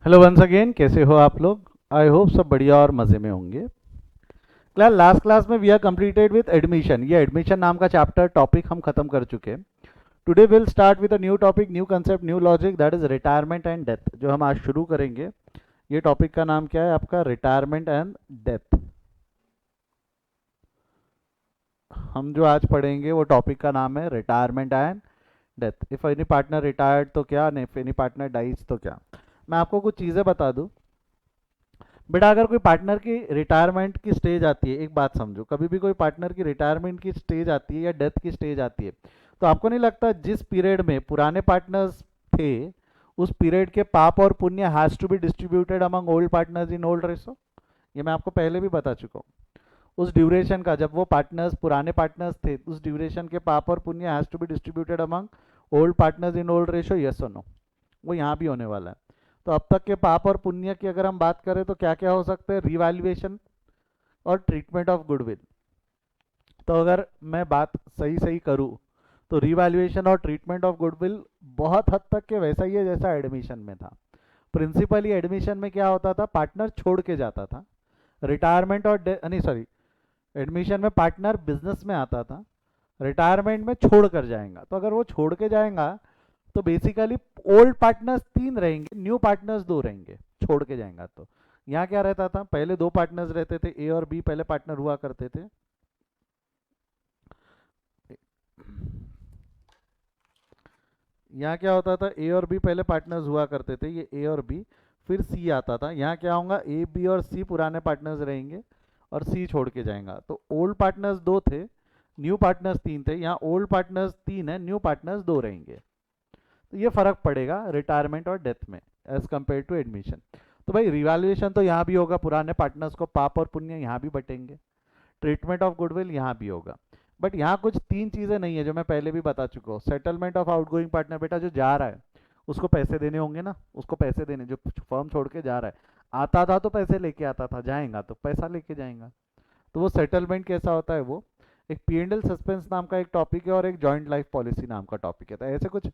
Hello once again, कैसे हो आप लोग? आई होप सब बढ़िया और मज़े में होंगे। क्लास लास्ट क्लास में we are completed with admission. ये एडमिशन नाम का चैप्टर टॉपिक हम खत्म कर चुके हैं। Today will start with a new topic, new concept, new logic, that is retirement and death. जो हम आज शुरू करेंगे, ये टॉपिक का नाम क्या है आपका? Retirement and death. हम जो आज पढ़ेंगे वो टॉपिक का नाम है retirement and death. If any partner retired तो क्या, इफ एनी पार्टनर डाइज तो क्या। मैं आपको कुछ चीज़ें बता दूं। बेटा, अगर कोई पार्टनर की रिटायरमेंट की स्टेज आती है, एक बात समझो, कभी भी कोई पार्टनर की रिटायरमेंट की स्टेज आती है या डेथ की स्टेज आती है, तो आपको नहीं लगता जिस पीरियड में पुराने पार्टनर्स थे, उस पीरियड के पाप और पुण्य has to be distributed among old partners in old ratio? ये मैं आपको पहले भी बता चुका हूँ। उस ड्यूरेशन का, जब वो पार्टनर्स पुराने पार्टनर्स थे, उस ड्यूरेशन के पाप और पुण्य has to be distributed among old partners in old ratio, yes और नो? वो यहाँ भी होने वाला है। तो अब तक के पाप और पुण्य की अगर हम बात करें तो क्या क्या हो सकते हैं? रिवैल्यूएशन और ट्रीटमेंट ऑफ गुडविल। तो अगर मैं बात सही सही करूँ, तो रिवैल्यूएशन और ट्रीटमेंट ऑफ गुडविल बहुत हद तक के वैसा ही है जैसा एडमिशन में था। प्रिंसिपली एडमिशन में क्या होता था? पार्टनर छोड़ के जाता था। रिटायरमेंट और नहीं, सॉरी, एडमिशन में पार्टनर बिजनेस में आता था, रिटायरमेंट में छोड़ कर जाएगा। तो अगर वो छोड़ के जाएगा तो बेसिकली ओल्ड पार्टनर्स तीन रहेंगे, न्यू पार्टनर्स दो रहेंगे, छोड़ के जाएगा तो। यहाँ क्या रहता था? पहले दो पार्टनर्स रहते थे, ए और बी पहले पार्टनर हुआ करते थे। यहाँ क्या होता था? ए और बी पहले पार्टनर्स हुआ करते थे, ये ए और बी। फिर सी आता था। यहाँ क्या होगा? ए बी और सी पुराने पार्टनर्स रहेंगे और सी छोड़ के जाएगा। तो ओल्ड पार्टनर्स दो थे, न्यू पार्टनर्स तीन थे। यहाँ ओल्ड पार्टनर्स तीन है, न्यू पार्टनर्स दो रहेंगे। तो ये फर्क पड़ेगा रिटायरमेंट और डेथ में एज कंपेयर टू एडमिशन। तो भाई रिवैल्यूएशन तो यहाँ भी होगा, पुराने पार्टनर्स को पाप और पुण्य यहाँ भी बटेंगे। ट्रीटमेंट ऑफ गुडविल यहाँ भी होगा। बट यहाँ कुछ तीन चीज़ें नहीं है जो मैं पहले भी बता चुका हूँ। सेटलमेंट ऑफ आउटगोइंग पार्टनर, बेटा जो जा रहा है उसको पैसे देने होंगे ना, उसको पैसे देने, जो फर्म छोड़ के जा रहा है। आता था तो पैसे लेके आता था, जाएगा तो पैसा लेके जाएगा। तो वो सेटलमेंट कैसा होता है? वो एक पी एंड एल सस्पेंस नाम का एक टॉपिक है और एक जॉइंट लाइफ पॉलिसी नाम का टॉपिक है। तो ऐसे कुछ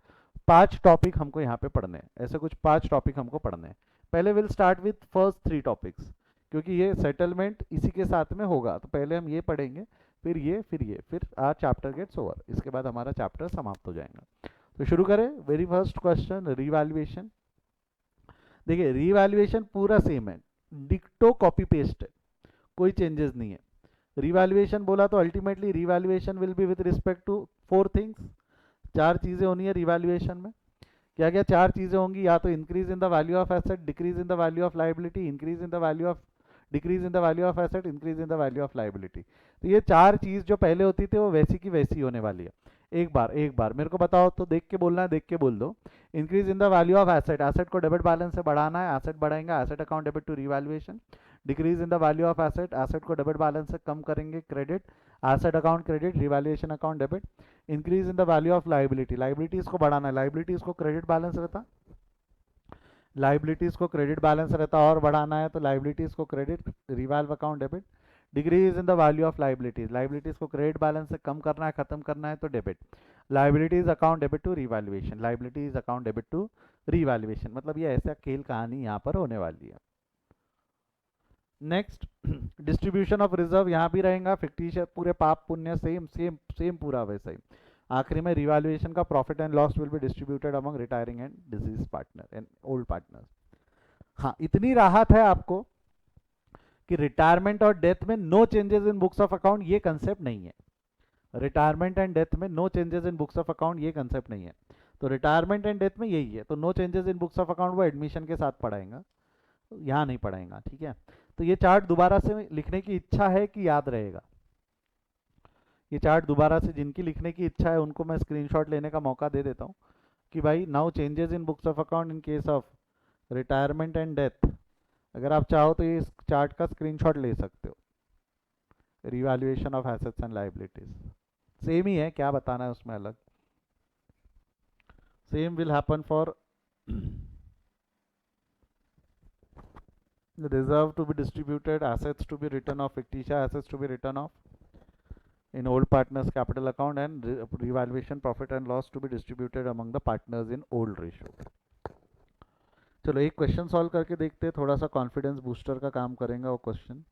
पांच टॉपिक हमको यहाँ पे पढ़ने हैं, ऐसे कुछ पांच टॉपिक हमको पढ़ने हैं। पहले will start with first three topics, क्योंकि ये सेटलमेंट इसी के साथ में होगा। तो पहले हम ये पढ़ेंगे, फिर ये, फिर ये, फिर आर चैप्टर गेट्स ओवर। इसके बाद हमारा चैप्टर समाप्त हो जाएगा। तो शुरू करें। Very first question, revaluation. देखिए, रिवैल्यूएशन पूरा सेम है, डिक्टो कॉपी पेस्ट है, कोई चेंजेस नहीं है। रिवैल्यूएशन बोला तो ultimately revaluation will be with respect to four things. चार चीज़ें होनी है रिवैल्यूएशन में। क्या क्या चार चीज़ें होंगी? या तो increase in the value of asset, decrease in the value of liability, increase in the value of, decrease in the value of asset, increase in the value of liability. तो ये चार चीज़ जो पहले होती थी वो वैसी की वैसी होने वाली है। एक बार मेरे को बताओ तो, देख के बोलना है, देख के बोल दो। Increase in the value of asset, asset को डेबिट बैलेंस से बढ़ाना है, एसेट बढ़ाएंगे, asset account debit to revaluation. Decrease in the value of asset, asset को डेबिट बैलेंस से कम करेंगे, credit, asset account credit, revaluation account debit. Increase in the value of liability, liabilities को बढ़ाना है, लाइबिलिटीज को क्रेडिट बैलेंस रहता, liabilities को क्रेडिट बैलेंस रहता और बढ़ाना है तो लाइबिलिटीज को क्रेडिट, रिवाल्व account debit. Decrease in the value of liabilities, liabilities को क्रेडिट बैलेंस से कम करना है, खत्म करना है तो debit. Liabilities account debit to revaluation, liabilities account debit to revaluation. मतलब ये ऐसा खेल कहानी यहाँ पर होने वाली है। नेक्स्ट, डिस्ट्रीब्यूशन ऑफ रिजर्व यहाँ भी रहेगा, फिक्टिशियस पूरे पाप पुण्य सेम सेम सेम पूरा वैसा ही। आखिरी में रिवैल्यूएशन का profit and loss will be distributed among retiring and disease partner and old partner. हाँ, इतनी राहत है आपको कि रिटायरमेंट और डेथ में no changes in books of account, ये कंसेप्ट नहीं है। रिटायरमेंट एंड डेथ में no changes in books of account, ये कंसेप्ट नहीं है। तो रिटायरमेंट एंड डेथ में यही है। तो no changes in books of account वो एडमिशन के साथ पढ़ाएगा, यहाँ नहीं पढ़ाएगा, ठीक है। तो ये चार्ट दोबारा से लिखने की इच्छा है कि याद रहेगा? ये चार्ट दोबारा से जिनकी लिखने की इच्छा है उनको मैं स्क्रीनशॉट लेने का मौका दे देता हूँ कि भाई now changes in books of account in case of retirement and death. अगर आप चाहो तो ये इस चार्ट का स्क्रीनशॉट ले सकते हो। Revaluation of assets and liabilities same ही है, क्या बताना है उसमें अलग? Same will happen for reserve to be distributed, assets to be written off, fictitious assets to be written off in old partners capital account, and revaluation profit and loss to be distributed among the partners in old ratio. चलो एक question solve करके देखते हैं, थोड़ा सा confidence booster का काम करेगा वो क्वेश्चन।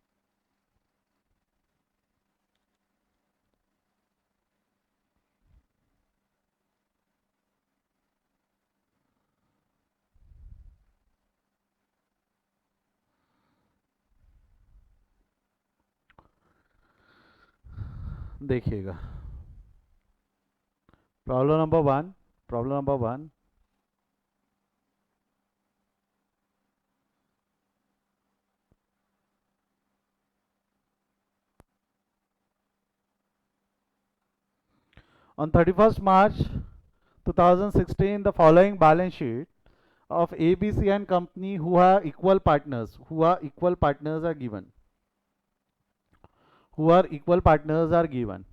देखिएगा, problem number one. On 31st March 2016, the following balance sheet of ABC and company who are equal partners are given. Who are equal partners are given.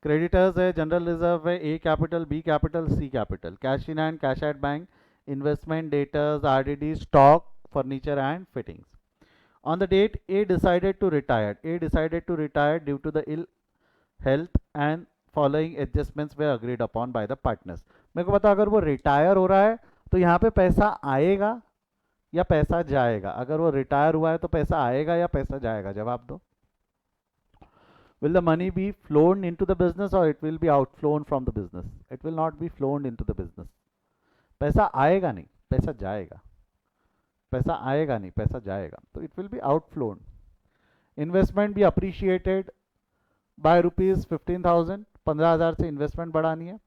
Creditors है, जनरल रिजर्व है, A capital, B capital, C capital, cash in hand, cash at bank, investment, debtors, RDD, stock, furniture and fittings. On the date A decided to retire due to the ill health and following adjustments were agreed upon by the partners. मेरे को पता, अगर वो retire हो रहा है तो यहाँ पे पैसा आएगा या पैसा जाएगा? अगर वो रिटायर हुआ है तो पैसा आएगा या पैसा जाएगा? जवाब दो. Will the money be flown into the business or it will be outflown from the business? It will not be flown into the business. पैसा आएगा नहीं, पैसा जाएगा. पैसा आएगा नहीं, पैसा जाएगा. तो it will be outflown. Investment be appreciated by rupees 15,000. 15,000 से इन्वेस्टमेंट बढ़ानी है.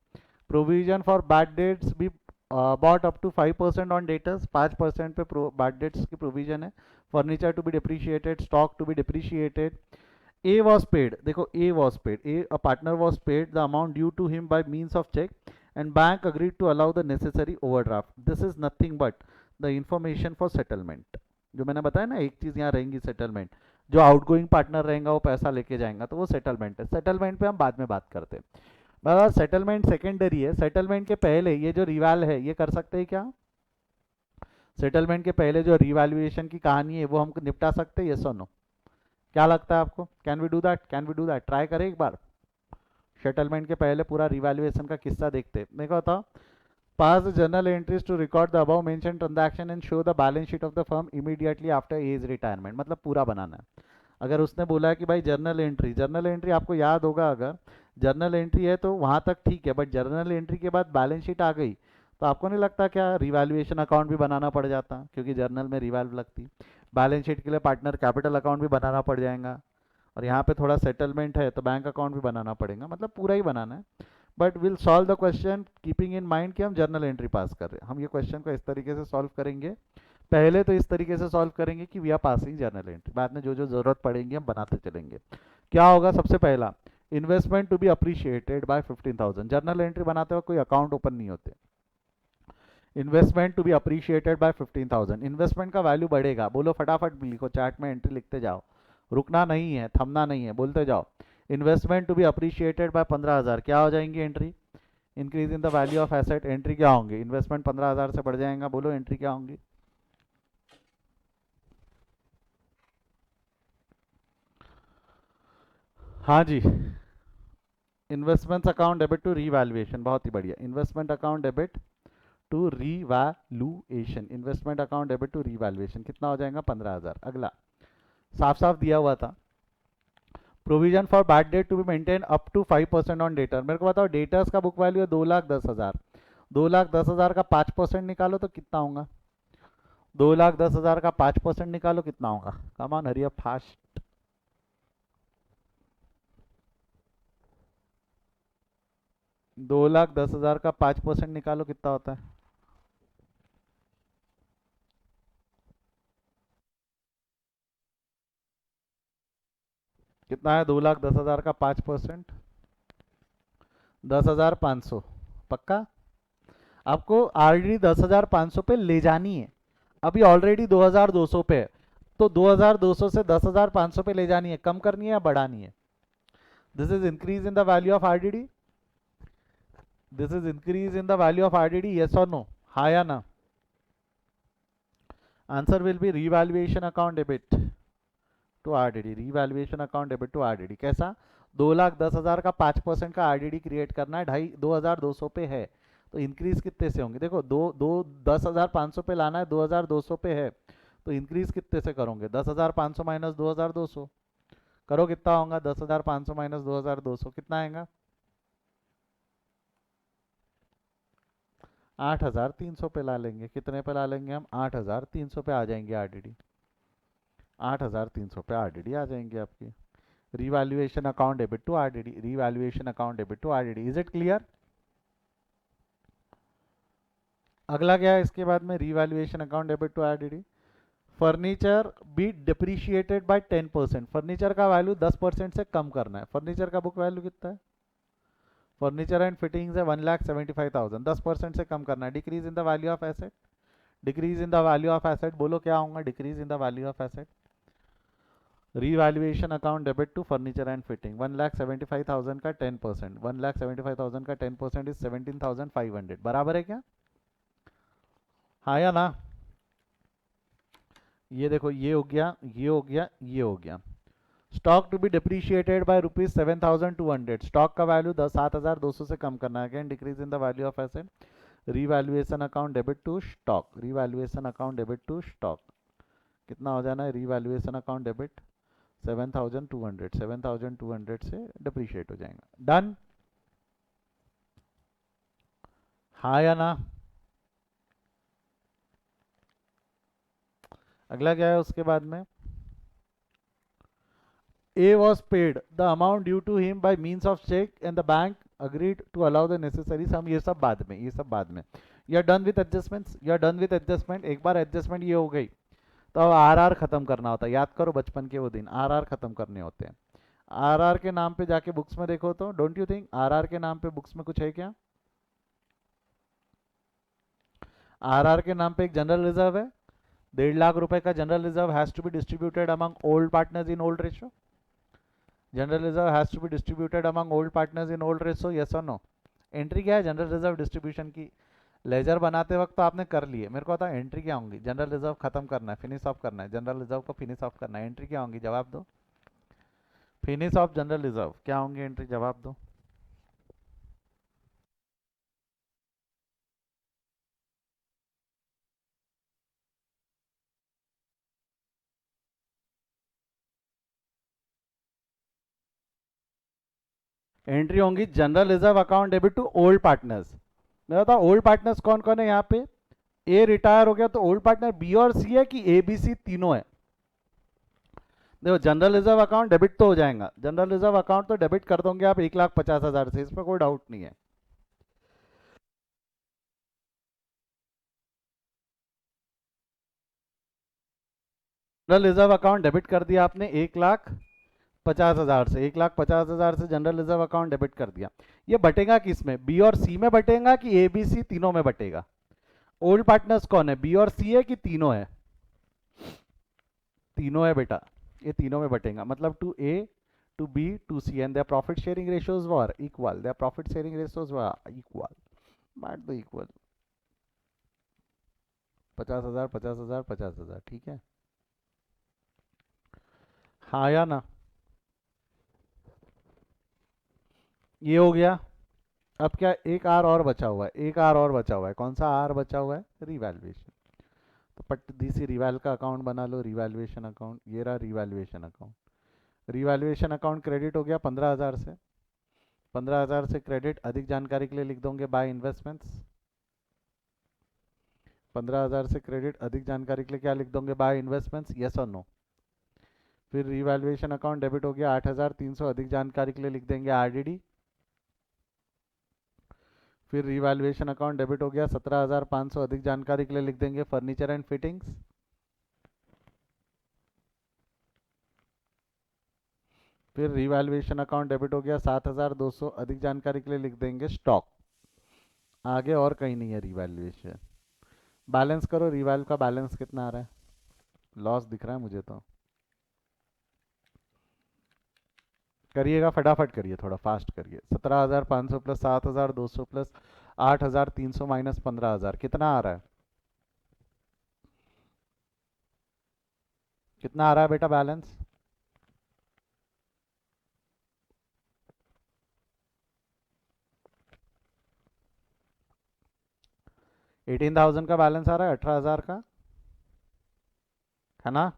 प्रोविजन फॉर बैड डेट्स भी brought up to 5% on debtors. 5% पे बैड डेट्स की प्रोविजन है. Furniture to be depreciated, stock to be depreciated. A was paid. देखो, A was paid. A partner was paid the amount due to him by means of check, and bank agreed to allow the necessary overdraft. This is nothing but the information for settlement. जो मैंने बताया ना, एक चीज यहाँ रहेंगी settlement. जो outgoing partner रहेगा वो पैसा लेके जाएगा, तो वो सेटलमेंट है. सेटलमेंट पे हम बाद में बात करते हैं. बस सेटलमेंट सेकेंडरी है. सेटलमेंट के पहले ये जो रिवाल है ये कर सकते हैं क्या? सेटलमेंट के पहले जो रिवैल्यूएशन की कहानी है वो हम निपटा सकते हैं, यस और नो? क्या लगता है आपको? Can we do that? Try करें एक बार. सेटलमेंट के पहले पूरा रिवैल्यूएशन का किस्सा देखते हैं. देखो था, pass the journal entries to record the above mention transaction and show the balance sheet of the firm immediately after A's retirement. मतलब पूरा बनाना है. अगर उसने बोला है कि भाई जर्नल एंट्री आपको याद होगा, अगर जर्नल एंट्री है तो वहां तक ठीक है, बट जर्नल एंट्री के बाद बैलेंस शीट आ गई तो आपको नहीं लगता क्या रिवैल्यूएशन अकाउंट भी बनाना पड़ जाता? क्योंकि जर्नल में रिवैल्व लगती. बैलेंस शीट के लिए पार्टनर कैपिटल अकाउंट भी बनाना पड़ जाएगा, और यहाँ पे थोड़ा सेटलमेंट है तो बैंक अकाउंट भी बनाना पड़ेगा. मतलब पूरा ही बनाना है. But will solve the question keeping in mind कि हम जर्नल एंट्री पास कर रहे हैं. हम ये क्वेश्चन को इस तरीके से सॉल्व करेंगे. पहले तो इस तरीके से सॉल्व करेंगे कि we are passing journal entry. बाद में जो जो जरूरत पड़ेगी हम बनाते चलेंगे. क्या होगा? सबसे पहला, investment to be appreciated by 15,000. Journal entry बनाते वक्त कोई अकाउंट ओपन नहीं होते. Investment to be appreciated by 15,000. Investment का वैल्यू बढ़ेगा. बोलो फटाफट लिखो, चार्ट में एंट्री लिखते जाओ, रुकना नहीं है, थमना नहीं है, बोलते जाओ. Investment to be appreciated by 15,000. क्या हो जाएंगी entry? Increase in the value of asset. Entry क्या होंगी? इन्वेस्टमेंट 15,000 से बढ़ जाएगा. बोलो एंट्री क्या होंगी? हाँ जी, investment account debit to revaluation. बहुत ही बढ़िया. Investment account debit to revaluation. Investment account debit to revaluation कितना हो जाएगा? 15,000. अगला साफ साफ दिया हुआ था. Provision for bad debt to be maintain up to 5% on debtor. मेरे को बताओ, डेटर्स का बुक वैल्यू है 2,10,000. 2,10,000 का 5% निकालो तो कितना होगा? 2,10,000 का 5% निकालो कितना होगा? Come on, hurry up fast. 2,10,000 का 5% निकालो कितना होता है? कितना है 2,10,000 का 5%? 10,500. पक्का? आपको आरडी 10,500 पे ले जानी है. अभी ऑलरेडी 2,200 पे है, तो 2,200 से 10,500 पे ले जानी है. कम करनी है या बढ़ानी है? This is increase in the value of RDD. This is increase in the value of RDD. Yes और नो? हाँ या ना? Answer will be revaluation account debit to RDD. Revaluation account debit to RDD. कैसा? 2,10,000 का 5% का RDD create करना है. 2,200 पे है तो इंक्रीज कितने से होंगे? देखो दो दो 10,500 पे लाना है, 2,200 पे है, तो इंक्रीज कितने से करोगे? 10,500 माइनस 2,200 करो, कितना होगा? 10,500 माइनस 2,200 कितना आएगा? 8,300 पे ला लेंगे। कितने पे ला लेंगे हम? 8,300 पे आ जाएंगे आरडीडी। 8,300 पे आरडीडी आ जाएंगे आपकी। Revaluation account debit to RDD, revaluation account debit to RDD. Is it clear? अगला क्या है इसके बाद में? Revaluation account debit to RDD. Furniture be depreciated by 10%। Furniture का वैल्यू 10% से कम करना है। फर्नीचर का बुक वैल्यू कितना है? फर्नीचर एंड फिटिंग्स है 1,75,000, 10% से कम करना है। Decrease in the value of asset, decrease in the value of asset, बोलो क्या होगा decrease in the value of asset? Revaluation account debit to furniture and fitting, 1,75,000 का 10%, 1,75,000 का 10% इज 17,500, बराबर है क्या? हाँ या ना? ये देखो, ये हो गया, ये हो गया, ये हो गया। Stock to be depreciated by ₹7,200। Stock का वैल्यू 7,200 से कम करना है। Again decrease in the value of asset, revaluation account debit to stock, revaluation account debit to stock कितना हो जाना है? रिवैल्यूएशन अकाउंट डेबिट 7,200, 7,200 से डिप्रिशिएट हो जाएगा। डन? हाँ या ना? अगला क्या है उसके बाद में? A was paid the amount due to him by means of check and the bank agreed to allow the necessary sum। ये सब बाद में, ये सब बाद में। You are done with adjustments, you are done with adjustment। एक बार adjustment ये हो गई तो अब आर खत्म करना होता है। याद करो बचपन के वो दिन, आर खत्म करने होते हैं। आर के नाम पे जाके बुक्स में देखो तो डोंट यू थिंक आर के नाम पे बुक्स में कुछ है क्या? आर के नाम पे एक जनरल रिजर्व है, 1.5 लाख रुपए का general reserve has to be distributed among old partners in old ratio. General reserve has to be distributed among old partners in old ratio, yes और नो? एंट्री क्या है जनरल रिजर्व डिस्ट्रीब्यूशन की? Ledger बनाते वक्त तो आपने कर लिए, मेरे को बता एंट्री क्या होंगी? जनरल रिजर्व खत्म करना है, फिनिश ऑफ करना है, जनरल रिजर्व को फिनिश ऑफ करना है। एंट्री क्या होंगी? जवाब दो। फिनिश ऑफ जनरल रिजर्व क्या होंगी एंट्री? जवाब दो। एंट्री होंगी general reserve account debit to old partners. मैं बताऊं ओल्ड पार्टनर्स कौन कौन है यहाँ पे? ए रिटायर हो गया तो ओल्ड पार्टनर बी और सी है कि ए बी सी तीनों है? देखो जनरल रिजर्व अकाउंट डेबिट तो हो जाएगा, जनरल रिजर्व अकाउंट तो डेबिट कर दोगे आप 1,50,000 से, इसमें कोई डाउट नहीं है। जनरल रिजर्व अकाउंट डेबिट कर दिया आपने 1,50,000 से, 1,50,000 से जनरल रिजर्व अकाउंट डेबिट कर दिया। ये बटेगा किस में? बी और सी में बटेगा कि ए बी सी तीनों में बटेगा? ओल्ड पार्टनर्स कौन है? बी और सी है कि तीनों है? तीनों है बेटा, ये तीनों में बटेगा। मतलब to A to B to C and their profit sharing ratios were equal, their profit sharing ratios were equal, बांट दो इक्वल। 50,000 50,000 50,000, ठीक है? हाँ या ना? ये हो गया। अब क्या एक आर और बचा हुआ है, एक आर और बचा हुआ है। कौन सा आर बचा हुआ है? रिवैल्यूएशन। तो पट्टी सी रिवैल का अकाउंट बना लो, रिवैल्यूएशन अकाउंट। ये रहा revaluation account. Revaluation account credit हो गया 15,000 से, 15,000 से क्रेडिट। अधिक जानकारी के लिए लिख दोगे बाय इन्वेस्टमेंट्स। 15,000 से क्रेडिट, अधिक जानकारी के लिए क्या लिख दोगे? बाय इन्वेस्टमेंट्स, यस और नो? फिर रिवैल्यूएशन अकाउंट डेबिट हो गया 8,300, अधिक जानकारी के लिए लिख देंगे आरडीडी। फिर रिवैल्यूएशन अकाउंट डेबिट हो गया 17,500, अधिक जानकारी के लिए लिख देंगे फर्नीचर एंड फिटिंग्स। फिर रिवैल्यूएशन अकाउंट डेबिट हो गया 7,200, अधिक जानकारी के लिए लिख देंगे स्टॉक। आगे और कहीं नहीं है रिवैल्यूएशन। बैलेंस करो, रिवैल्यू का बैलेंस कितना आ रहा है? लॉस दिख रहा है मुझे तो। करिएगा फटाफट करिए, थोड़ा फास्ट करिए। 17,500 प्लस 7,200 प्लस 8,300 माइनस 15,000 कितना आ रहा है? कितना आ रहा है बेटा बैलेंस? 18,000 का बैलेंस आ रहा है, 18,000 का है ना।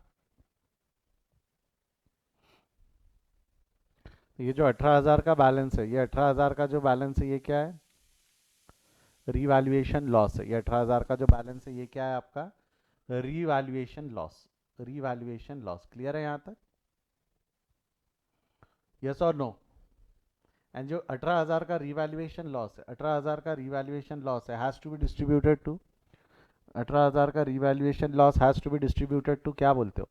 ये जो 18,000 का बैलेंस है, ये 18,000 का जो बैलेंस है ये क्या है, रीवैल्यूएशन लॉस है। ये 18,000 का जो बैलेंस है ये क्या है आपका, revaluation loss. Revaluation loss clear है यहाँ तक, यस और नो। एंड जो 18,000 का रीवैल्यूएशन लॉस है, 18,000 का रीवैल्यूएशन लॉस है, has to be distributed to, 18,000 का revaluation loss has to be distributed to, क्या बोलते हो,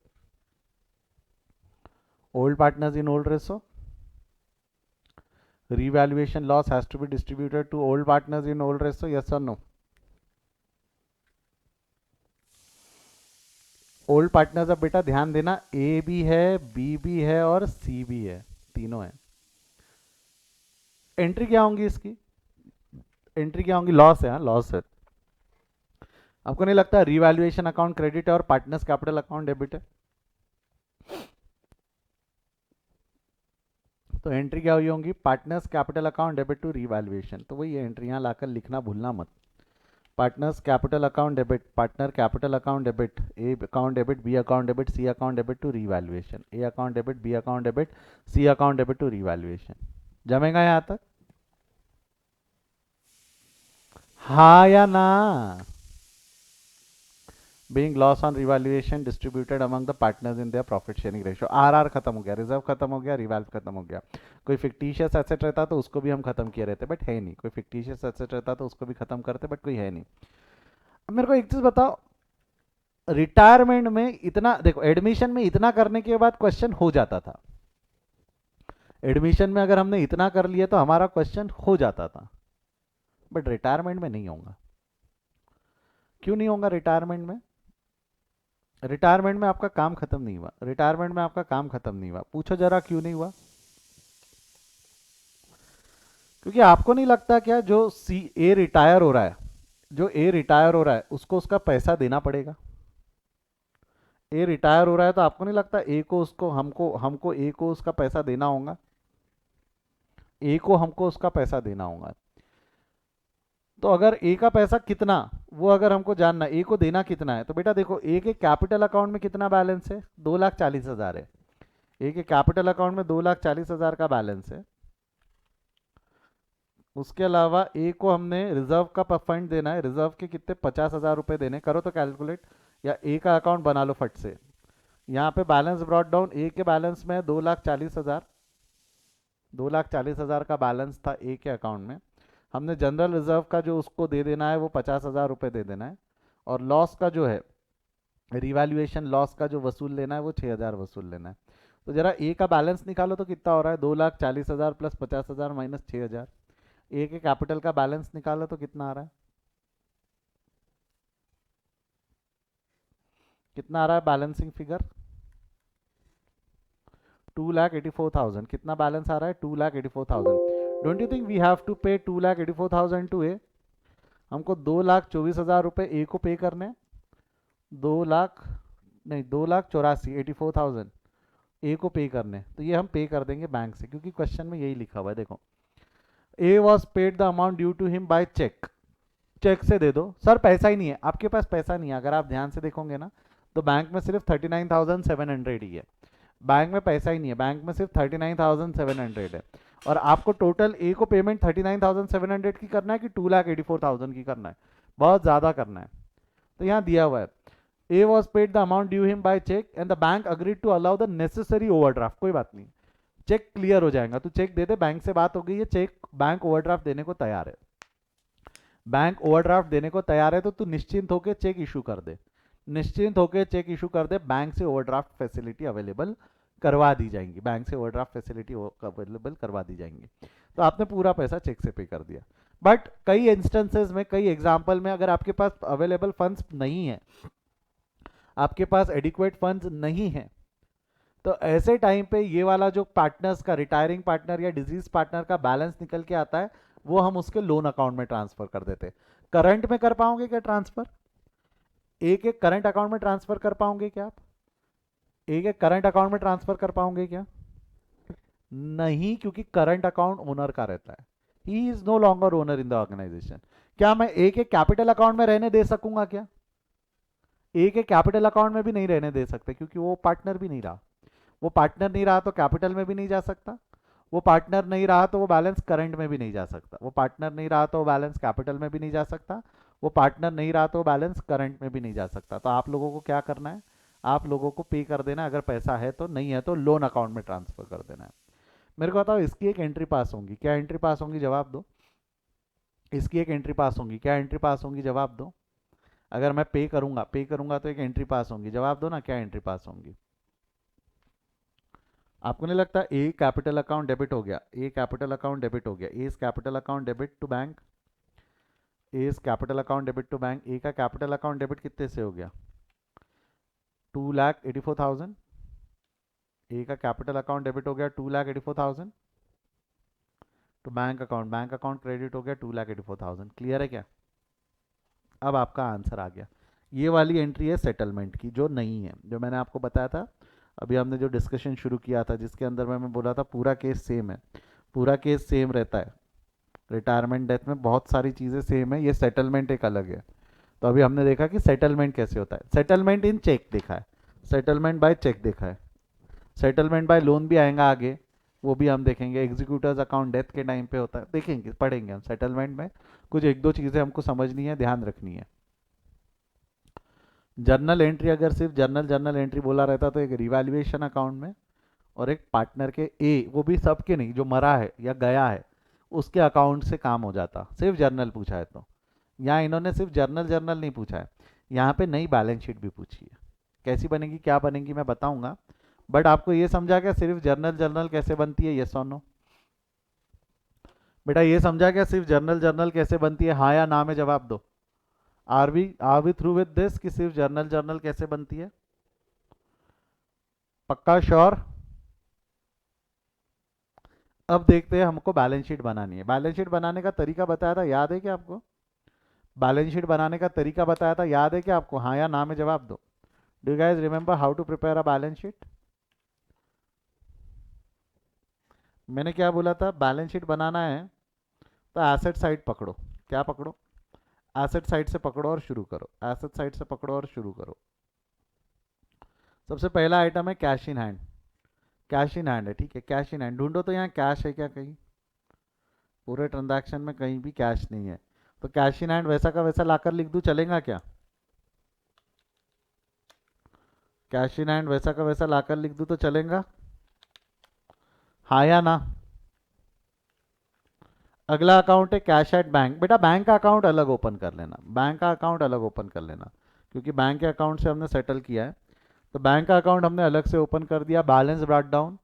old partners in old ratio. Revaluation loss has to be distributed to old partners in old ratio, yes or no? Old partners, अब बेटा ध्यान देना, ए भी है, बी भी है और सी भी है, तीनों है। एंट्री क्या होंगी इसकी, एंट्री क्या होंगी, लॉस है, लॉस है। आपको नहीं लगता रिवैल्यूएशन अकाउंट क्रेडिट है और पार्टनर्स कैपिटल अकाउंट डेबिट है, तो एंट्री क्या हुई होंगी, partners capital account debit to revaluation. तो वही एंट्री यहां लाकर लिखना भूलना मत, partners capital account debit, partner capital account debit, A account debit, B account debit, C account debit to revaluation, A account debit, B account debit, C account debit to revaluation. जमेगा यहां तक, हाँ या ना। Being loss on revaluation distributed among the partners in their profit sharing ratio. RR खत्म हो गया, reserve खत्म हो गया, रिवैल्व खत्म हो गया। कोई फिक्टिशियस एसेट रहता तो उसको भी हम खत्म किए रहते, बट है नहीं। कोई फिक्टिशियस एसेट रहता तो उसको भी खत्म करते, बट कोई है नहीं। अब मेरे को एक चीज बताओ, रिटायरमेंट में इतना देखो, एडमिशन में इतना करने के बाद क्वेश्चन हो जाता था। एडमिशन में अगर हमने इतना कर लिया तो हमारा क्वेश्चन हो जाता था, बट रिटायरमेंट में नहीं होगा। क्यों नहीं होगा रिटायरमेंट में, रिटायरमेंट में आपका काम खत्म नहीं हुआ, रिटायरमेंट में आपका काम खत्म नहीं हुआ। पूछो जरा क्यों नहीं हुआ, क्योंकि आपको नहीं लगता क्या, जो सी ए रिटायर हो रहा है, जो ए रिटायर हो रहा है उसको उसका पैसा देना पड़ेगा। ए रिटायर हो रहा है तो आपको नहीं लगता ए को उसको हमको हमको ए को उसका पैसा देना होगा, ए को हमको उसका पैसा देना होगा। तो अगर ए का पैसा कितना, वो अगर हमको जानना, ए को देना कितना है, तो बेटा देखो ए के कैपिटल अकाउंट में कितना बैलेंस है, 2,40,000 है। ए के कैपिटल अकाउंट में 2,40,000 का बैलेंस है। उसके अलावा ए को हमने रिजर्व का फंड देना है, रिजर्व के कितने 50,000 रुपए देने, करो तो कैलकुलेट, या ए का अकाउंट बना लो फट से। यहाँ पे बैलेंस ब्रॉट डाउन, ए के बैलेंस में 2,40,000, 2,40,000 का बैलेंस था ए के अकाउंट में। हमने जनरल रिजर्व का जो उसको दे देना है वो 50,000 रुपये दे देना है, और लॉस का जो है, रिवैल्यूएशन लॉस का जो वसूल लेना है वो 6,000 वसूल लेना है। तो जरा ए का बैलेंस निकालो तो कितना हो रहा है, 2,40,000 प्लस 50,000 माइनस 6,000। ए के कैपिटल का बैलेंस निकालो तो कितना आ रहा है, कितना आ रहा है बैलेंसिंग फिगर, 2,84,000। कितना बैलेंस आ रहा है, 2,84,000। Don't you think we have to pay 2,84,000 to ए, हमको 2,24,000 रुपये ए को पे करने, 2,00,000 नहीं, 2,84,000, 84,000 ए को पे करने। तो ये हम पे कर देंगे बैंक से, क्योंकि क्वेश्चन में यही लिखा हुआ है। देखो, A was paid the amount due to him by cheque, cheque से दे दो। सर पैसा ही नहीं है, आपके पास पैसा नहीं है, अगर आप ध्यान से देखोगे ना तो बैंक में सिर्फ 39,700 ही है, बैंक में पैसा ही नहीं है, बैंक में सिर्फ 39,700 है। और आपको टोटल ए को पेमेंट 39,700 की करना है कि 2,84,000 की करना है, बहुत ज़्यादा करना है। तो यहाँ दिया हुआ है, A was paid the amount due him by cheque and the bank agreed to allow the necessary overdraft. कोई बात नहीं, चेक क्लियर हो जाएगा, तू चेक दे दे, बैंक से बात हो गई है, चेक बैंक ओवरड्राफ्ट देने को तैयार है, बैंक ओवरड्राफ्ट देने को तैयार है, तो तू निश्चिंत होकर चेक इशू कर दे, निश्चिंत होकर चेक इशू कर दे। बैंक से ओवरड्राफ्ट फैसिलिटी अवेलेबल करवा दी जाएंगी, बैंक से ओवरड्राफ्ट फैसिलिटी अवेलेबल करवा दी जाएंगी। तो आपने पूरा पैसा चेक से पे कर दिया। बट कई इंस्टेंसेस में, कई एग्जाम्पल में, अगर आपके पास अवेलेबल फंड्स नहीं है, आपके पास एडिक्वेट फंड्स नहीं है, तो ऐसे टाइम पे ये वाला जो पार्टनर्स का, रिटायरिंग पार्टनर या डिजीज पार्टनर का बैलेंस निकल के आता है, वो हम उसके लोन अकाउंट में ट्रांसफर कर देते। करंट में कर पाओगे क्या ट्रांसफर, एक एक करंट अकाउंट में ट्रांसफर कर पाओगे क्या आप, एक एक करंट अकाउंट में ट्रांसफर कर पाओगे क्या, नहीं, क्योंकि करंट अकाउंट ओनर का रहता है, he is no longer owner in the organisation. क्या मैं ए के कैपिटल अकाउंट में रहने दे सकूंगा क्या? ए के कैपिटल अकाउंट में भी नहीं रहने दे सकते, क्योंकि वो पार्टनर भी नहीं रहा। वो पार्टनर नहीं रहा तो कैपिटल में भी नहीं जा सकता, वो पार्टनर नहीं रहा तो वो बैलेंस करंट में भी नहीं जा सकता, वो पार्टनर नहीं रहा तो वो बैलेंस कैपिटल में भी नहीं जा सकता, वो पार्टनर नहीं रहा तो बैलेंस करंट में भी नहीं जा सकता। तो आप लोगों को क्या करना है, आप लोगों को पे कर देना, अगर पैसा है तो, नहीं है तो लोन अकाउंट में ट्रांसफर कर देना है। मेरे को बताओ, इसकी एक एंट्री पास होंगी क्या? एंट्री पास होंगी, जवाब दो। इसकी एक एंट्री पास होंगी क्या? एंट्री पास होंगी, जवाब दो। अगर मैं पे करूंगा तो एक एंट्री पास होंगी, जवाब दो ना, क्या एंट्री पास होंगी? आपको नहीं लगता ए कैपिटल अकाउंट डेबिट हो गया, ए कैपिटल अकाउंट डेबिट हो गया, A's capital account debit to bank, A's capital account debit to bank, A का कैपिटल अकाउंट डेबिट कितने से हो गया? 2,84,000। ए का कैपिटल अकाउंट डेबिट हो गया 2,84,000 तो बैंक अकाउंट क्रेडिट हो गया 2,84,000। क्लियर है क्या? अब आपका आंसर आ गया। ये वाली एंट्री है सेटलमेंट की, जो नहीं है, जो मैंने आपको बताया था अभी, हमने जो डिस्कशन शुरू किया था जिसके अंदर मैं बोला था पूरा केस सेम है, पूरा केस सेम रहता है। रिटायरमेंट डेथ में बहुत सारी चीज़ें सेम है, ये सेटलमेंट एक अलग है। तो अभी हमने देखा कि सेटलमेंट कैसे होता है। सेटलमेंट इन चेक देखा है, सेटलमेंट बाय चेक देखा है, सेटलमेंट बाय लोन भी आएगा आगे, वो भी हम देखेंगे। एग्जीक्यूटर्स अकाउंट डेथ के टाइम पे होता है, देखेंगे, पढ़ेंगे हम सेटलमेंट में। कुछ एक दो चीज़ें हमको समझनी है, ध्यान रखनी है। जर्नल एंट्री, अगर सिर्फ जर्नल जर्नल एंट्री बोला रहता तो एक रिवैल्यूएशन अकाउंट में और एक पार्टनर के ए, वो भी सबके नहीं, जो मरा है या गया है उसके अकाउंट से काम हो जाता, सिर्फ जर्नल पूछा है तो। यहाँ इन्होंने सिर्फ जर्नल जर्नल नहीं पूछा है, यहाँ पे नई बैलेंस शीट भी पूछी है। कैसी बनेगी, क्या बनेगी, मैं बताऊंगा। बट आपको ये समझा क्या सिर्फ जर्नल जर्नल कैसे बनती है, यस और नो? बेटा ये समझा क्या सिर्फ जर्नल जर्नल कैसे बनती है, हाँ या ना में जवाब दो। Are we through with this कि सिर्फ जर्नल जर्नल कैसे बनती है? पक्का श्योर? अब देखते हैं, हमको बैलेंस शीट बनानी है। बैलेंस शीट बनाने का तरीका बताया था, याद है क्या आपको? बैलेंस शीट बनाने का तरीका बताया था, याद है क्या आपको? हाँ या ना में जवाब दो। Do you guys remember how to prepare a balance sheet? मैंने क्या बोला था, बैलेंस शीट बनाना है तो एसेट साइड पकड़ो। क्या पकड़ो? एसेट साइड से पकड़ो और शुरू करो, एसेट साइड से पकड़ो और शुरू करो। सबसे पहला आइटम है cash in hand. Cash in hand है, ठीक है, कैश इन हैंड ढूंढो। तो यहाँ कैश है क्या कहीं? पूरे ट्रांजैक्शन में कहीं भी कैश नहीं है, तो कैश इन हैंड वैसा का वैसा लाकर लिख दूं, चलेगा क्या? कैश इन हैंड वैसा का वैसा लाकर लिख दूं तो चलेगा, हाँ या ना? अगला अकाउंट है कैश एट बैंक। बेटा बैंक का अकाउंट अलग ओपन कर लेना, बैंक का अकाउंट अलग ओपन कर लेना, क्योंकि बैंक के अकाउंट से हमने सेटल किया है। तो बैंक का अकाउंट हमने अलग से ओपन कर दिया। Balance brought down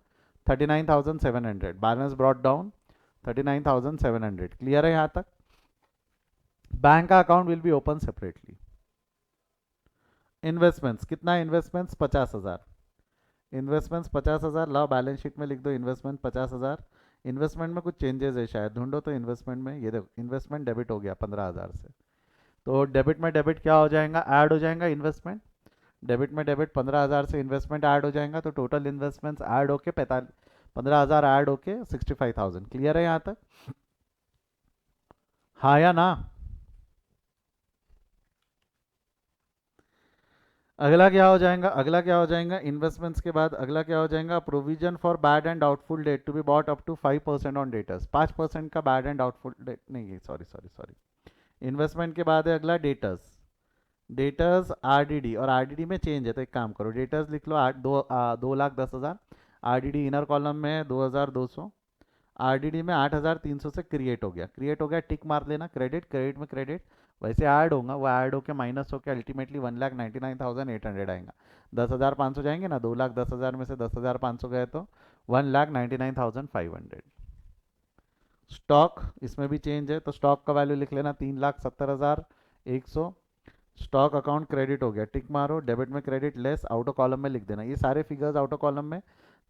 39,700, balance brought down 39,700। Clear है यहाँ तक? बैंक का account will be open separately. Investments कितना? Investments 50,000, investments 50,000। लाओ बैलेंस शीट में लिख दो इन्वेस्टमेंट 50,000। इन्वेस्टमेंट में कुछ चेंजेस है शायद, ढूंढो तो इन्वेस्टमेंट में। ये देखो इन्वेस्टमेंट डेबिट हो गया 15,000 से, तो डेबिट में डेबिट क्या हो जाएगा, ऐड हो जाएगा इन्वेस्टमेंट। डेबिट में डेबिट 15,000 से इन्वेस्टमेंट ऐड हो जाएगा, तो टोटल इन्वेस्टमेंट्स ऐड होके 15,000 ऐड होके 65,000। क्लियर है यहाँ तक? हाँ या ना? अगला क्या हो जाएगा, अगला क्या हो जाएगा, इन्वेस्टमेंट्स के बाद अगला क्या हो जाएगा, provision for bad and doubtful debt to be brought up to 5% on debtors. 5% का बैड एंड डाउटफुल डेट नहीं, सॉरी सॉरी सॉरी, इन्वेस्टमेंट के बाद है अगला डेटर्स। डेटर्स आरडीडी, और आरडीडी में चेंज है तो एक काम करो, डेटर्स लिख लो 2,10,000। आरडीडी इनर कॉलम में है 2,200, आरडीडी में 8,300 से क्रिएट हो गया, क्रिएट हो गया, टिक मार लेना। क्रेडिट, क्रेडिट में क्रेडिट वैसे ऐड होगा, वो ऐड होकर माइनस होकर अल्टीमेटली 1,99,800 आएगा। 10,500 जाएंगे ना, 2,10,000 में से 10,500 गए तो 1,99,500। स्टॉक, इसमें भी चेंज है तो स्टॉक का वैल्यू लिख लेना 3,70,100। स्टॉक अकाउंट क्रेडिट हो गया, टिक मारो। डेबिट में क्रेडिट लेस, आउटर कॉलम में लिख देना। ये सारे फिगर्स आउटर कॉलम में,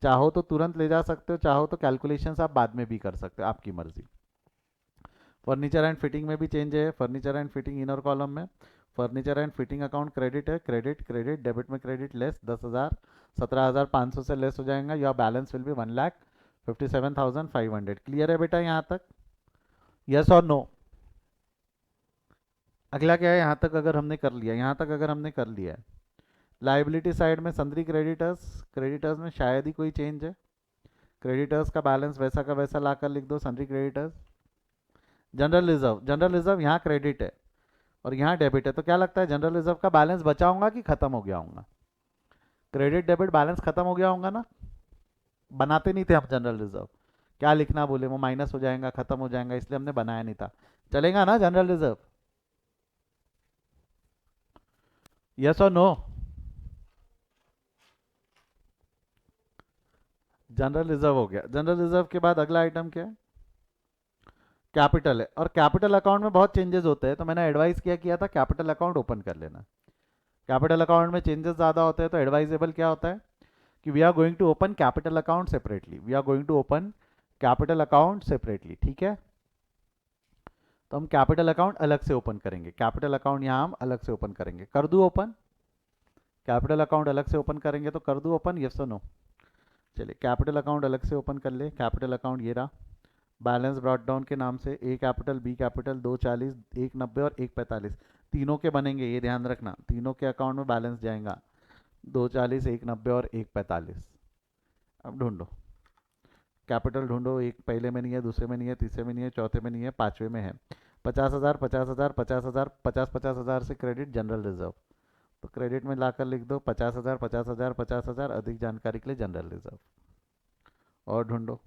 चाहो तो तुरंत ले जा सकते हो, चाहो तो कैलकुलेशंस आप बाद में भी कर सकते हो, आपकी मर्जी। फर्नीचर एंड फिटिंग में भी चेंज है, furniture and fitting inner column में furniture and fitting account credit है, क्रेडिट क्रेडिट, डेबिट में क्रेडिट लेस 10,000, 17,500 से लेस हो जाएगा, your balance will be 1,57,500। Clear है बेटा यहाँ तक? यस और नो? अगला क्या है, यहाँ तक अगर हमने कर लिया, यहाँ तक अगर हमने कर लिया है, लाइबिलिटी साइड में सन्ड्री क्रेडिटर्स, क्रेडिटर्स में शायद ही कोई चेंज है, क्रेडिटर्स का बैलेंस वैसा का वैसा ला कर लिख दो, sundry creditors. General reserve, general reserve यहाँ क्रेडिट है और यहाँ डेबिट है, तो क्या लगता है जनरल रिजर्व का बैलेंस बचा होगा कि खत्म हो गया होगा? क्रेडिट डेबिट बैलेंस खत्म हो गया होगा ना, बनाते नहीं थे हम जनरल रिजर्व, क्या लिखना बोले, वो माइनस हो जाएगा, खत्म हो जाएगा, इसलिए हमने बनाया नहीं था। चलेगा ना जनरल रिजर्व? यस और नो? जनरल रिजर्व हो गया। जनरल रिजर्व के बाद अगला आइटम क्या है? कैपिटल है, और कैपिटल अकाउंट में बहुत चेंजेस होते हैं, तो मैंने एडवाइस किया था कैपिटल अकाउंट ओपन कर लेना। कैपिटल अकाउंट में चेंजेस ज़्यादा होते हैं, तो एडवाइजेबल क्या होता है कि we are going to open capital account separately, we are going to open capital account separately, ठीक है? तो हम कैपिटल अकाउंट अलग से ओपन करेंगे, कैपिटल अकाउंट यहाँ हम अलग से ओपन करेंगे। कर दूँ ओपन? कैपिटल अकाउंट अलग से ओपन करेंगे तो कर दूँ ओपन, यस और नो? चलिए कैपिटल अकाउंट अलग से ओपन कर ले। कैपिटल अकाउंट ये रहा, बैलेंस ब्रॉट डाउन के नाम से ए कैपिटल, बी कैपिटल, 240, 190 और 145 तीनों के बनेंगे, ये ध्यान रखना, तीनों के अकाउंट में बैलेंस जाएगा 240, 190 और 145। अब ढूंढो कैपिटल, ढूंढो, एक पहले में नहीं है, दूसरे में नहीं है, तीसरे में नहीं है, चौथे में नहीं है, पांचवे में है। 50,000, 50,000, 50,000, 50,000 से क्रेडिट जनरल रिजर्व, तो क्रेडिट में लाकर लिख दो 50,000, 50,000, 50,000, अधिक जानकारी के लिए जनरल रिजर्व। और ढूंढो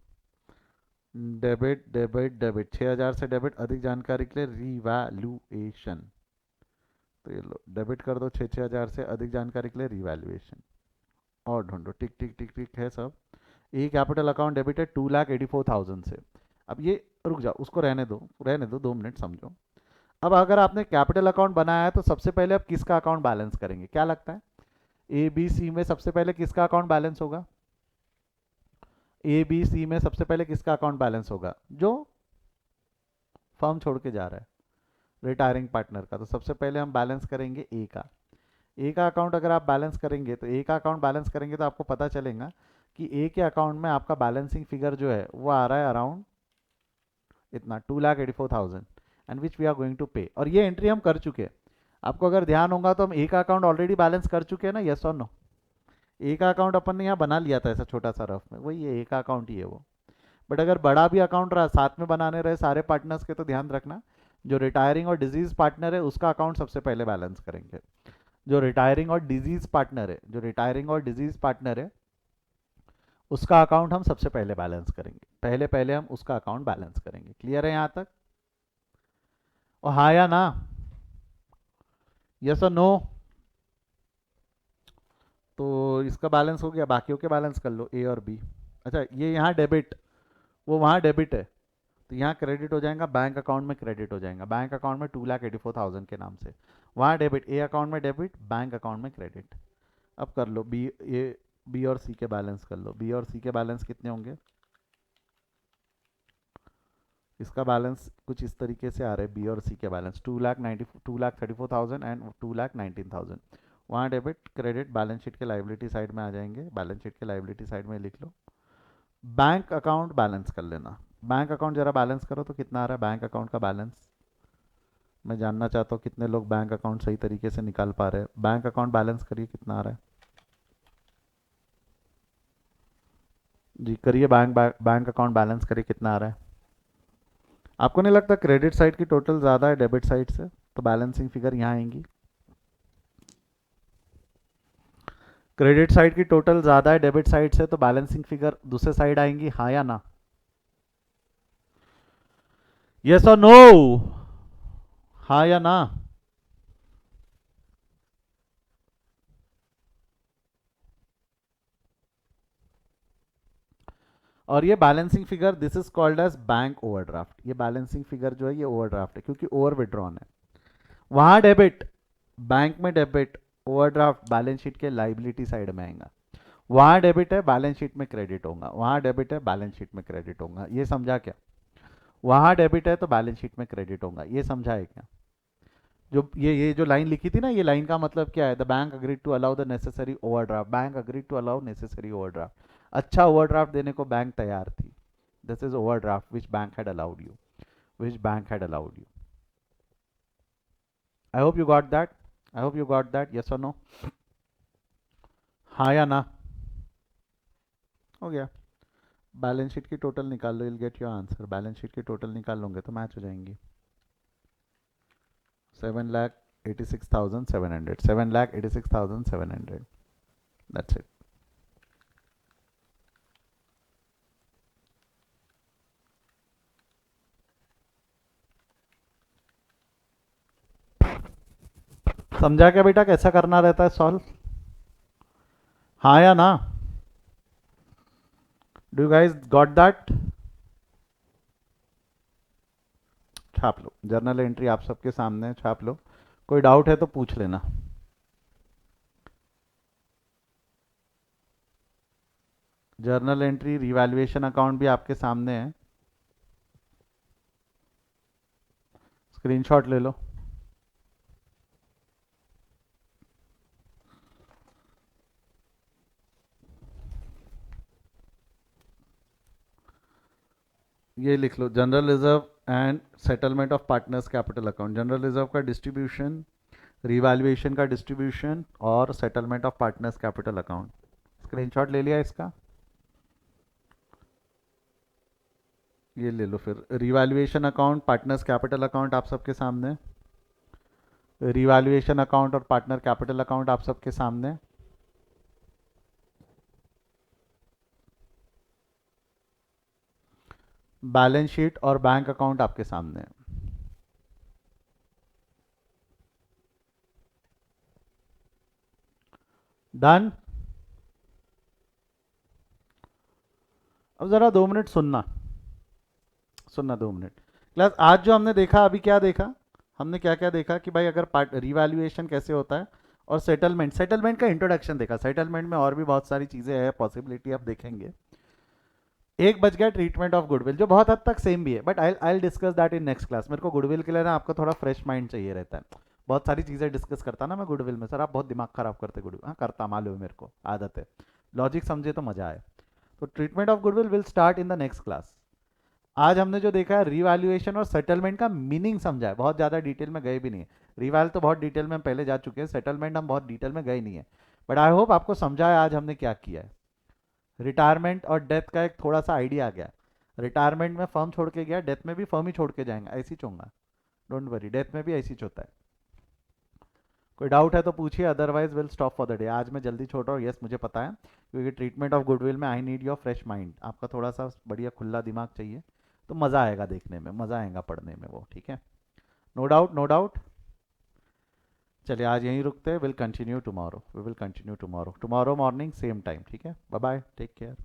डेबिट डेबिट डेबिट, 6,000 से डेबिट, अधिक जानकारी के लिए रिवैल्यूएशन, तो ये लो डेबिट कर दो 6,000 से, अधिक जानकारी के लिए रिवैल्यूएशन। और ढूंढो, टिक टिक टिक टिक है सब। ई कैपिटल अकाउंट डेबिट है 2,84,000 से। अब ये रुक जाओ, उसको रहने दो, रहने दो, 2 मिनट समझो। अब अगर आपने कैपिटल अकाउंट बनाया है तो सबसे पहले आप किसका अकाउंट बैलेंस करेंगे, क्या लगता है? ए बी सी में सबसे पहले किसका अकाउंट बैलेंस होगा? ए बी सी में सबसे पहले किसका अकाउंट बैलेंस होगा? जो फर्म छोड़ के जा रहा है, रिटायरिंग पार्टनर का, तो सबसे पहले हम बैलेंस करेंगे ए का। ए का अकाउंट अगर आप बैलेंस करेंगे, तो ए का अकाउंट बैलेंस करेंगे तो आपको पता चलेगा कि ए के अकाउंट में आपका बैलेंसिंग फिगर जो है वो आ रहा है अराउंड इतना 2,84,000 and which we are going to pay, और ये एंट्री हम कर चुके हैं। आपको अगर ध्यान होगा तो हम ए का अकाउंट ऑलरेडी बैलेंस कर चुके हैं ना, यस और नो? ए का अकाउंट अपन ने यहाँ बना लिया था ऐसा छोटा सा रफ में, वही है ए का अकाउंट ही है वो। बट अगर बड़ा भी अकाउंट रहा, साथ में बनाने रहे सारे पार्टनर्स के, तो ध्यान रखना जो रिटायरिंग और डिजीज पार्टनर है उसका अकाउंट सबसे पहले बैलेंस करेंगे। जो रिटायरिंग और डिजीज पार्टनर है, जो रिटायरिंग और डिजीज पार्टनर है उसका अकाउंट हम सबसे पहले बैलेंस करेंगे, पहले पहले हम उसका अकाउंट बैलेंस करेंगे। क्लियर है यहाँ तक? और हाँ या ना? यस और नो? तो इसका बैलेंस हो गया, बाकियों के बैलेंस कर लो ए और बी। अच्छा ये यहाँ डेबिट, वो वहाँ डेबिट है, तो यहाँ क्रेडिट हो जाएगा, बैंक अकाउंट में क्रेडिट हो जाएगा, बैंक अकाउंट में 2,84,000 के नाम से, वहाँ डेबिट, ए अकाउंट में डेबिट, बैंक अकाउंट में क्रेडिट। अब कर लो बी, ए बी और सी के बैलेंस कर लो, बी और सी के बैलेंस कितने होंगे? इसका बैलेंस कुछ इस तरीके से आ रहा है, बी और सी के बैलेंस 2,34,000 एंड 2,19,000, वहाँ डेबिट क्रेडिट बैलेंस शीट के लाइबिलिटी साइड में आ जाएंगे, बैलेंस शीट के लाइबिलिटी साइड में लिख लो। बैंक अकाउंट बैलेंस कर लेना, बैंक अकाउंट जरा बैलेंस करो तो कितना आ रहा है बैंक अकाउंट का बैलेंस, मैं जानना चाहता हूँ कितने लोग बैंक अकाउंट सही तरीके से निकाल पा रहे हैं। बैंक अकाउंट बैलेंस करिए, कितना आ रहा है जी, करिए बैंक अकाउंट बैलेंस करिए, कितना आ रहा है? आपको नहीं लगता क्रेडिट साइड की टोटल ज़्यादा है डेबिट साइड से, तो बैलेंसिंग फिगर यहाँ आएंगी? क्रेडिट साइड की टोटल ज़्यादा है डेबिट साइड से, तो बैलेंसिंग फिगर दूसरे साइड आएंगी, हाँ या ना? यस और नो? हाँ या ना? और ये balancing figure this is called as bank overdraft, ये बैलेंसिंग फिगर जो है ये ओवरड्राफ्ट है क्योंकि ओवर विड्रॉन है। वहां डेबिट, बैंक में डेबिट, ओवरड्राफ्ट बैलेंस शीट के लाइबिलिटी साइड में आएगा। वहां डेबिट है, बैलेंस शीट में क्रेडिट होगा, वहां डेबिट है, बैलेंस शीट में क्रेडिट होगा, ये समझा क्या? वहां डेबिट है तो बैलेंस शीट में क्रेडिट होगा, ये समझा है क्या? जो ये जो लाइन लिखी थी ना, ये लाइन का मतलब क्या है? The bank agreed to allow the necessary overdraft, bank agreed to allow necessary overdraft, अच्छा ओवरड्राफ्ट देने को बैंक तैयार थी। This is overdraft which bank had allowed you, which bank had allowed you. I hope you got that, I hope you got that, yes और no, हाँ या ना, हो गया। बैलेंस शीट की टोटल निकाल लो, will get your answer. Balance sheet की टोटल निकाल लोगे तो मैच हो जाएंगी। 7,86,700, 7,86,700, दैट्स इट। समझा क्या बेटा कैसा करना रहता है सॉल्व, हाँ या ना? Do you guys got that? छाप लो, जर्नल एंट्री आप सबके सामने है, छाप लो। कोई डाउट है तो पूछ लेना। जर्नल एंट्री रिवैल्यूएशन अकाउंट भी आपके सामने है, स्क्रीनशॉट ले लो। ये लिख लो, general reserve and settlement of partners capital account. General reserve का डिस्ट्रीब्यूशन, रिवैल्यूएशन का डिस्ट्रीब्यूशन और settlement of partners capital account. Screenshot ले लिया इसका? ये ले लो फिर, revaluation account, partners capital account आप सबके सामने, रिवैल्यूएशन अकाउंट और पार्टनर कैपिटल अकाउंट आप सबके सामने। बैलेंस शीट और बैंक अकाउंट आपके सामने है। डन। अब जरा 2 मिनट सुनना, सुनना 2 मिनट। क्लास आज जो हमने देखा, अभी क्या देखा हमने, क्या क्या देखा कि भाई अगर पार्ट रिवैल्यूएशन कैसे होता है और सेटलमेंट, सेटलमेंट का इंट्रोडक्शन देखा। सेटलमेंट में और भी बहुत सारी चीजें हैं, पॉसिबिलिटी आप देखेंगे। एक बच गया ट्रीटमेंट ऑफ गुडविल, जो बहुत हद तक सेम भी है, but I discuss that in next class. मेरे को गुडविल के लिए ना आपको थोड़ा फ्रेश माइंड चाहिए रहता है, बहुत सारी चीज़ें डिस्कस करता ना मैं गुडविल में। सर आप बहुत दिमाग खराब करते गुडविल, हाँ करता, मालूम है मेरे को, आदत है। लॉजिक समझे तो मजा आए। तो treatment of goodwill will start in the next class. आज हमने जो देखा है रिवैल्यूएशन और सेटलमेंट का मीनिंग समझा है, बहुत ज़्यादा डिटेल में गए भी नहीं है। रिवैल तो बहुत डिटेल में हम पहले जा चुके हैं, सेटलमेंट हम बहुत डिटेल में गए नहीं है, बट आई होप आपको समझा है आज हमने क्या किया है। रिटायरमेंट और डेथ का एक थोड़ा सा आइडिया आ गया। रिटायरमेंट में फर्म छोड़ के गया, डेथ में भी फर्म ही छोड़ के जाएंगे, ऐसी चूंगा, डोंट वरी, डेथ में भी ऐसी होता है। कोई डाउट है तो पूछिए, otherwise will stop for the day. आज मैं जल्दी छोड़ रहा हूँ, यस मुझे पता है, क्योंकि ट्रीटमेंट ऑफ गुडविल में I need your fresh mind, आपका थोड़ा सा बढ़िया खुला दिमाग चाहिए, तो मज़ा आएगा देखने में, मज़ा आएगा पढ़ने में वो, ठीक है? No doubt, no doubt. चलिए आज यहीं रुकते हैं, will continue tomorrow, we will continue tomorrow, tomorrow morning same time, ठीक है? Bye bye, take care.